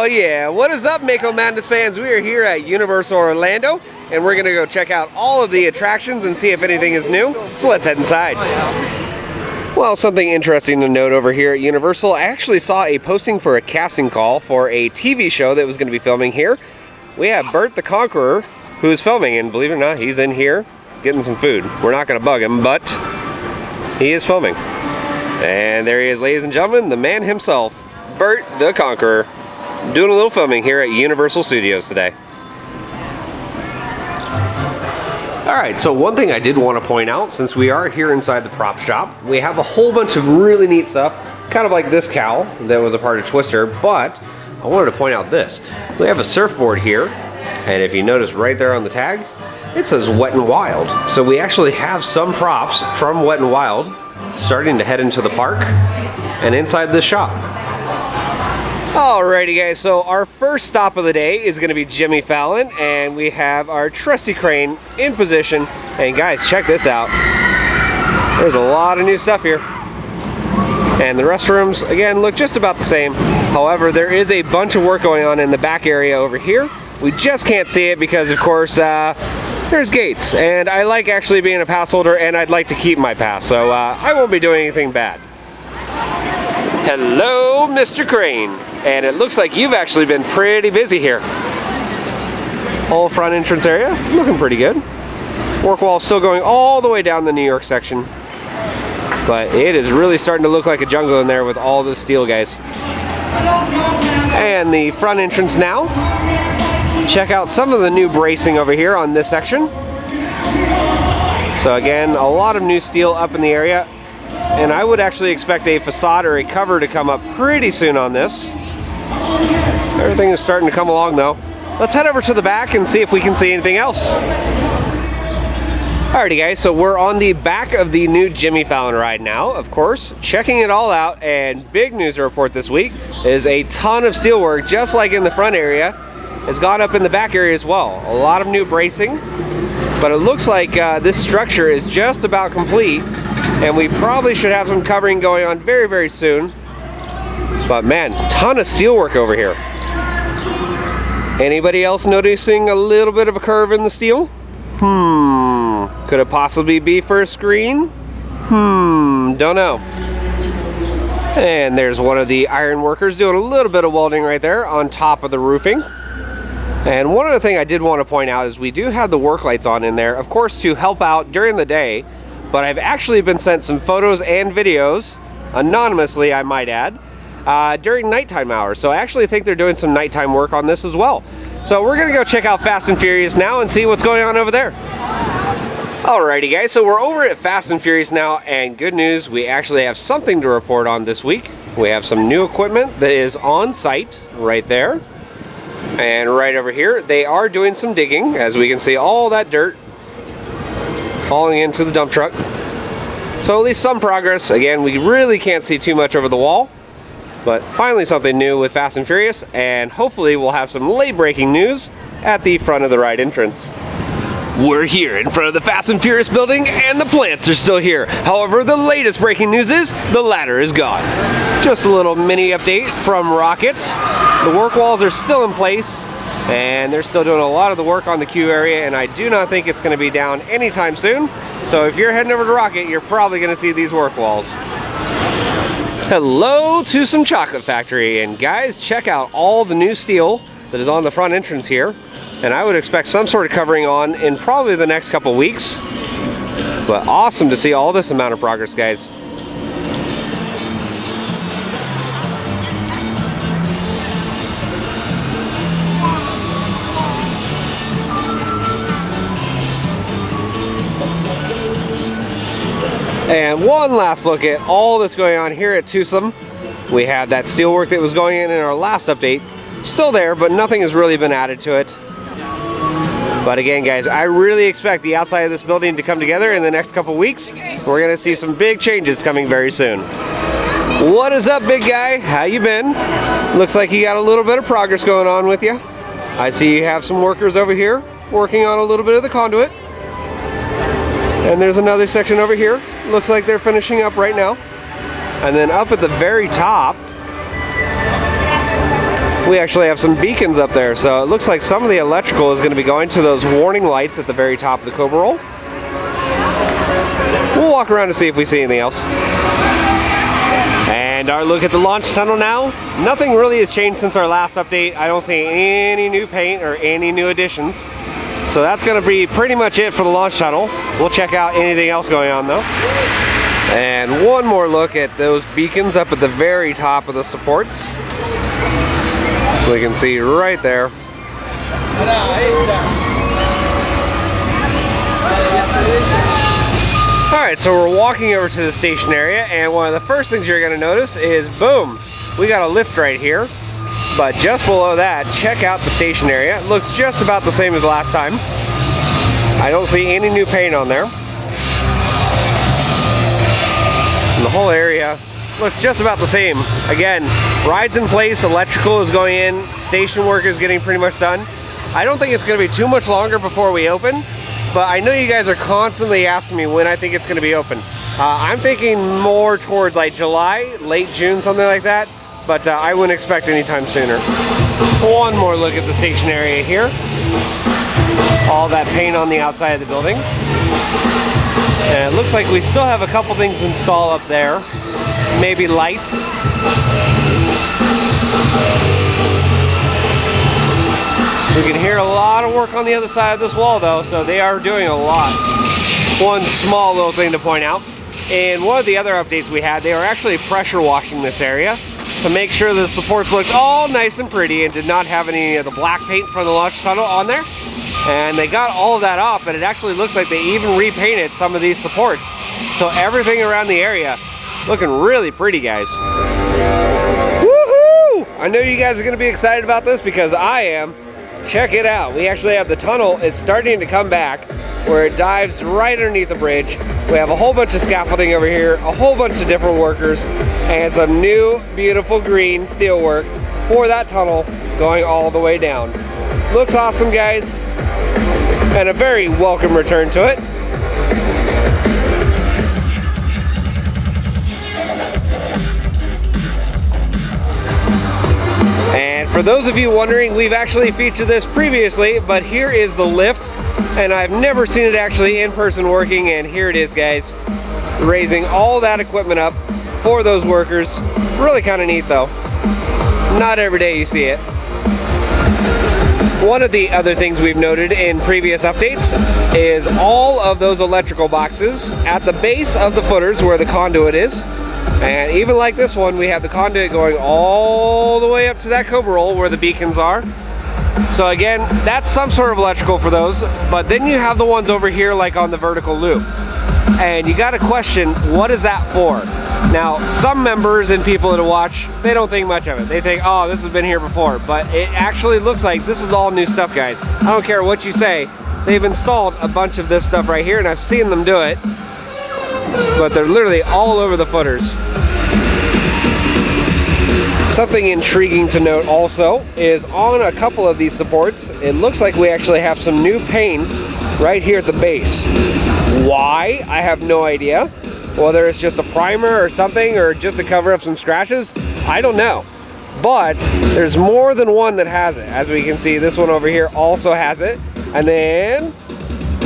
Oh yeah, what is up Mako Madness fans? We are here at Universal Orlando and we're gonna go check out all of the attractions and see if anything is new. So let's head inside. Well, something interesting to note over here at Universal, I actually saw a posting for a casting call for a TV show that was gonna be filming here. We have Bert the Conqueror who is filming, and believe it or not, he's in here getting some food. We're not gonna bug him, but he is filming. And there he is, ladies and gentlemen, the man himself, Bert the Conqueror, doing a little filming here at Universal Studios today. Alright, so one thing I did want to point out, since we are here inside the prop shop, we have a whole bunch of really neat stuff, kind of like this cowl that was a part of Twister, but I wanted to point out this. We have a surfboard here, and if you notice right there on the tag, it says Wet n Wild. So we actually have some props from Wet n Wild starting to head into the park and inside this shop. Alrighty guys, so our first stop of the day is going to be Jimmy Fallon, and we have our trusty crane in position. And guys, check this out. There's a lot of new stuff here. And the restrooms, again, look just about the same. However, there is a bunch of work going on in the back area over here. We just can't see it because, of course, there's gates. And I like actually being a pass holder, and I'd like to keep my pass. So I won't be doing anything bad. Hello, Mr. Crane. And it looks like you've actually been pretty busy here. Whole front entrance area, looking pretty good. Work wall still going all the way down the New York section. But it is really starting to look like a jungle in there with all the steel guys. And the front entrance now. Check out some of the new bracing over here on this section. So again, a lot of new steel up in the area. And I would actually expect a facade or a cover to come up pretty soon on this. Everything is starting to come along though. Let's head over to the back and see if we can see anything else. Alrighty guys, so we're on the back of the new Jimmy Fallon ride now, of course, checking it all out, and big news to report this week is a ton of steel work, just like in the front area, has gone up in the back area as well. A lot of new bracing, but it looks like this structure is just about complete, and we probably should have some covering going on very, very soon. But man, ton of steel work over here. Anybody else noticing a little bit of a curve in the steel? Could it possibly be for a screen? Don't know. And there's one of the iron workers doing a little bit of welding right there on top of the roofing. And one other thing I did want to point out is we do have the work lights on in there, of course, to help out during the day, but I've actually been sent some photos and videos, anonymously I might add, during nighttime hours. So I actually think they're doing some nighttime work on this as well. So we're gonna go check out Fast and Furious now and see what's going on over there. Alrighty guys, so we're over at Fast and Furious now, and good news, we actually have something to report on this week. We have some new equipment that is on site right there. And right over here, they are doing some digging, as we can see all that dirt falling into the dump truck. So at least some progress. Again, we really can't see too much over the wall, but finally something new with Fast and Furious, and hopefully we'll have some late breaking news at the front of the ride entrance. We're here in front of the Fast and Furious building, and the plants are still here. However, the latest breaking news is the ladder is gone. Just a little mini update from Rocket. The work walls are still in place, and they're still doing a lot of the work on the queue area, and I do not think it's going to be down anytime soon. So if you're heading over to Rocket, you're probably going to see these work walls. Hello, Toothsome Chocolate Factory, and guys, check out all the new steel that is on the front entrance here. And I would expect some sort of covering on in probably the next couple weeks. But awesome to see all this amount of progress, guys. And one last look at all that's going on here at Toothsome. We have that steel work that was going in our last update. Still there, but nothing has really been added to it. But again, guys, I really expect the outside of this building to come together in the next couple weeks. We're gonna see some big changes coming very soon. What is up, big guy? How you been? Looks like you got a little bit of progress going on with you. I see you have some workers over here working on a little bit of the conduit. And there's another section over here. Looks like they're finishing up right now. And then up at the very top, we actually have some beacons up there. So it looks like some of the electrical is going to be going to those warning lights at the very top of the cobra roll. We'll walk around to see if we see anything else. And our look at the launch tunnel now. Nothing really has changed since our last update. I don't see any new paint or any new additions. So that's going to be pretty much it for the launch tunnel. We'll check out anything else going on though. And one more look at those beacons up at the very top of the supports. We can see right there. Alright, so we're walking over to the station area, and one of the first things you're going to notice is, boom, we got a lift right here. But just below that, check out the station area. It looks just about the same as last time. I don't see any new paint on there. And the whole area looks just about the same. Again, rides in place, electrical is going in, station work is getting pretty much done. I don't think it's going to be too much longer before we open, but I know you guys are constantly asking me when I think it's going to be open. I'm thinking more towards like July, late June, something like that, but I wouldn't expect anytime sooner. One more look at the station area here. All that paint on the outside of the building. And it looks like we still have a couple things to install up there. Maybe lights. We can hear a lot of work on the other side of this wall though, so they are doing a lot. One small little thing to point out, in one of the other updates we had, they were actually pressure washing this area to make sure the supports looked all nice and pretty and did not have any of the black paint from the launch tunnel on there. And they got all of that off, but it actually looks like they even repainted some of these supports. So everything around the area looking really pretty, guys. Woohoo! I know you guys are going to be excited about this because I am. Check it out. We actually have the tunnel is starting to come back where it dives right underneath the bridge. We have a whole bunch of scaffolding over here, a whole bunch of different workers, and some new beautiful green steel work for that tunnel going all the way down. Looks awesome, guys, and a very welcome return to it. And for those of you wondering, we've actually featured this previously, but here is the lift, and I've never seen it actually in person working, and here it is, guys, raising all that equipment up for those workers. Really kind of neat though. Not every day you see it. One of the other things we've noted in previous updates is all of those electrical boxes at the base of the footers where the conduit is. And even like this one, we have the conduit going all the way up to that cobra roll where the beacons are. So again, that's some sort of electrical for those, but then you have the ones over here like on the vertical loop. And you got to question, what is that for? Now, some members and people that watch, they don't think much of it. They think, oh, this has been here before. But it actually looks like this is all new stuff, guys. I don't care what you say. They've installed a bunch of this stuff right here, and I've seen them do it. But they're literally all over the footers. Something intriguing to note also is on a couple of these supports, it looks like we actually have some new paint right here at the base. Why? I have no idea. Whether it's just a primer or something, or just to cover up some scratches, I don't know. But there's more than one that has it. As we can see, this one over here also has it. And then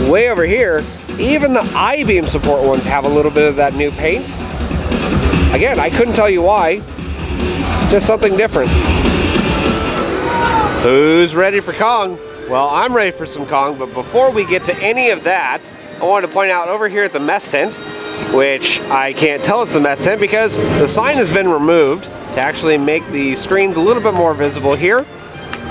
way over here, even the I-beam support ones have a little bit of that new paint. Again, I couldn't tell you why. Just something different. Who's ready for Kong? Well, I'm ready for some Kong, but before we get to any of that, I wanted to point out over here at the mess tent, which I can't tell it's the mess tent because the sign has been removed to actually make the screens a little bit more visible here.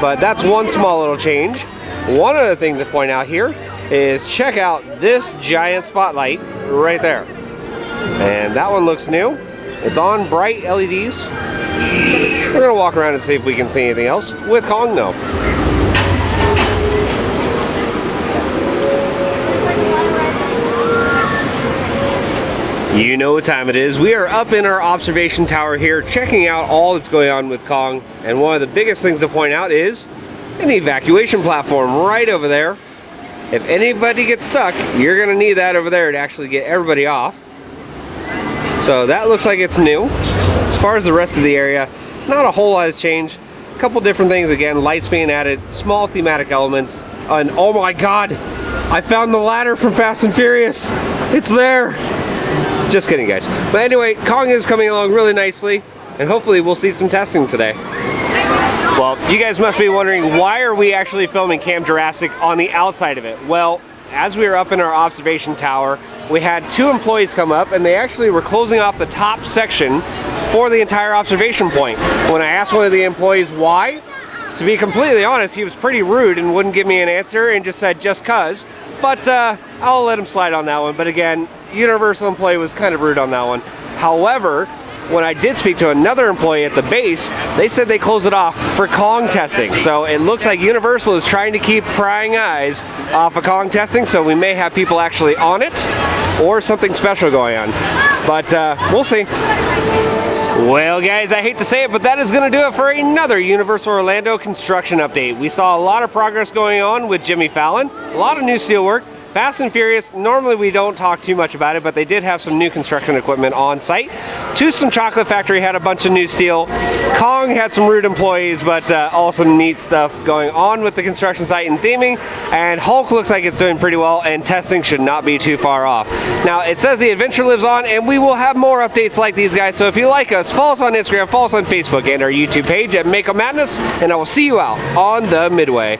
But that's one small little change. One other thing to point out here is check out this giant spotlight right there. And that one looks new. It's on bright LEDs. We're gonna walk around and see if we can see anything else with Kong though. You know what time it is. We are up in our observation tower here checking out all that's going on with Kong, and one of the biggest things to point out is an evacuation platform right over there. If anybody gets stuck, you're gonna need that over there to actually get everybody off. So that looks like it's new. As far as the rest of the area, not a whole lot has changed. A couple different things again, lights being added, small thematic elements, and oh my god, I found the ladder from Fast and Furious. It's there. Just kidding, guys. But anyway, Kong is coming along really nicely, and hopefully we'll see some testing today. Well, you guys must be wondering, why are we actually filming Camp Jurassic on the outside of it? Well, as we were up in our observation tower, we had 2 employees come up, and they actually were closing off the top section for the entire observation point. When I asked one of the employees why, to be completely honest, he was pretty rude and wouldn't give me an answer and just said, just cuz. But I'll let him slide on that one. But again, Universal employee was kind of rude on that one. However, when I did speak to another employee at the base, they said they closed it off for Kong testing. So it looks like Universal is trying to keep prying eyes off of Kong testing, so we may have people actually on it or something special going on. But we'll see. Well guys, I hate to say it, but that is going to do it for another Universal Orlando construction update. We saw a lot of progress going on with Jimmy Fallon, a lot of new steelwork. Fast and Furious, normally we don't talk too much about it, but they did have some new construction equipment on site. Toothsome Chocolate Factory had a bunch of new steel. Kong had some rude employees, but also neat stuff going on with the construction site and theming. And Hulk looks like it's doing pretty well, and testing should not be too far off. Now, it says the adventure lives on, and we will have more updates like these guys. So if you like us, follow us on Instagram, follow us on Facebook, and our YouTube page at Mako Madness, and I will see you out on the Midway.